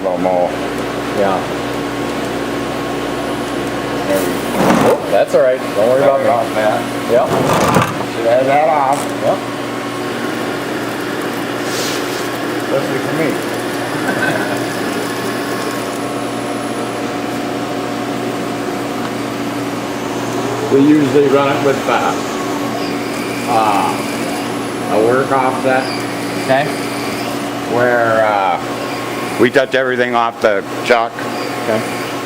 slow-mo. Yeah. Oh, that's all right. Don't worry about that. Yep. Should have that off. Yep. Especially for me. We usually run it with a work offset. Okay. Where we touch everything off the chuck. Okay.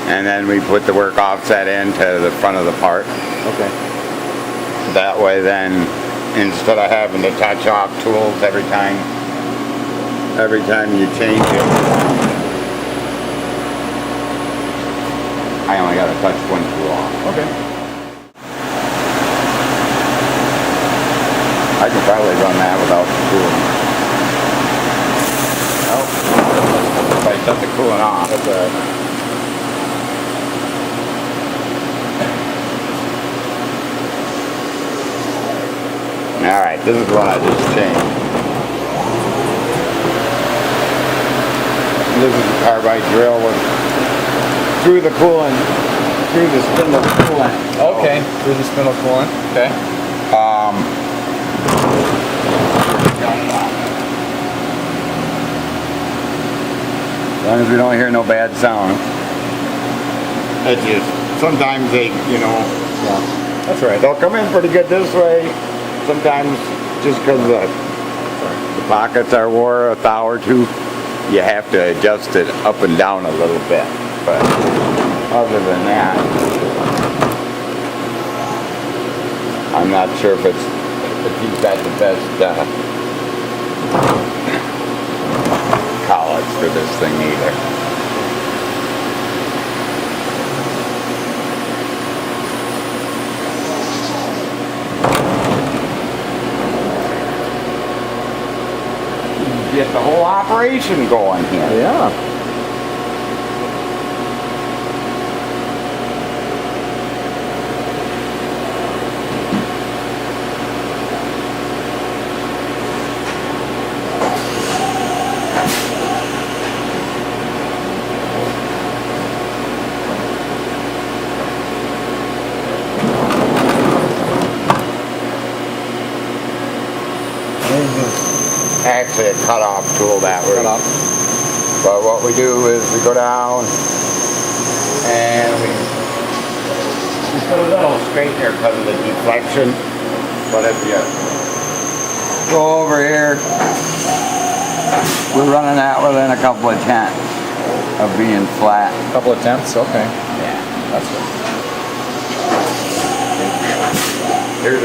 And then we put the work offset into the front of the part. Okay. That way then, instead of having to touch off tools every time you change it, I only got to touch one tool off. Okay. I can probably run that without the coolant. Oh, if I shut the coolant off. That's all right. Alright, this is what I just changed. This is a carbide drill with through the coolant, through the spindle coolant. Okay, through the spindle coolant. Okay. As long as we don't hear no bad sound. It's just, sometimes they, you know, Yeah. That's all right. they'll come in pretty good this way. Sometimes just because the pockets are wore a thou or two, you have to adjust it up and down a little bit. But other than that, I'm not sure if he's got the best collets for this thing either. Get the whole operation going here. Yeah. Actually a cut-off tool that way. But what we do is we go down and we put a little straightener because of the deflection. But if you go over here, we're running that within a couple of tenths of being flat. A couple of tenths. Okay. Yeah. That's good.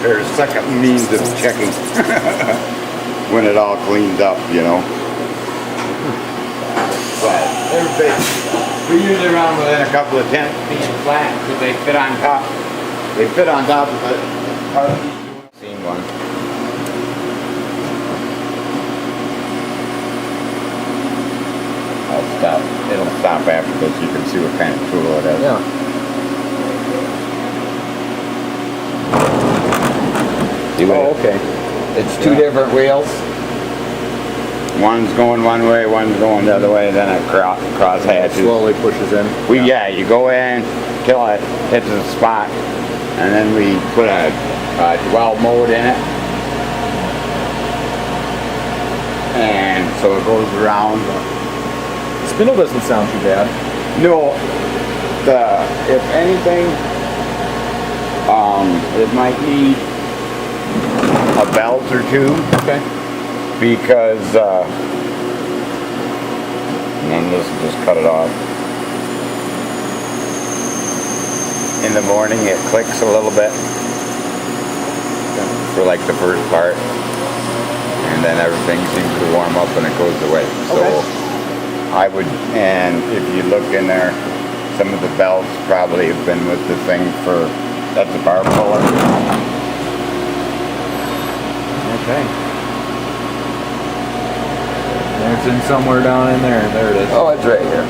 There's a second means of checking. When it all cleans up, you know. But we usually run within a couple of tenths being flat because they fit on top. They fit on top of the part. Seen one. I'll stop. It'll stop after this. You can see what kind of tool it is. Yeah. Oh, okay. It's two different wheels. One's going one way, one's going the other way, then it cross hatches. Slowly pushes in. Yeah, you go in till it hits a spot, and then we put a 12 mode in it. And so it goes around. The spindle doesn't sound too bad. No, if anything, it might need a belt or two. Okay. Because, and then this will just cut it off. In the morning it clicks a little bit for like the first part, and then everything seems to warm up and it goes away. So I would, and if you look in there, some of the belts probably have been with the thing for, that's a bar puller. Okay. It's in somewhere down in there. There it is. Oh, it's right here.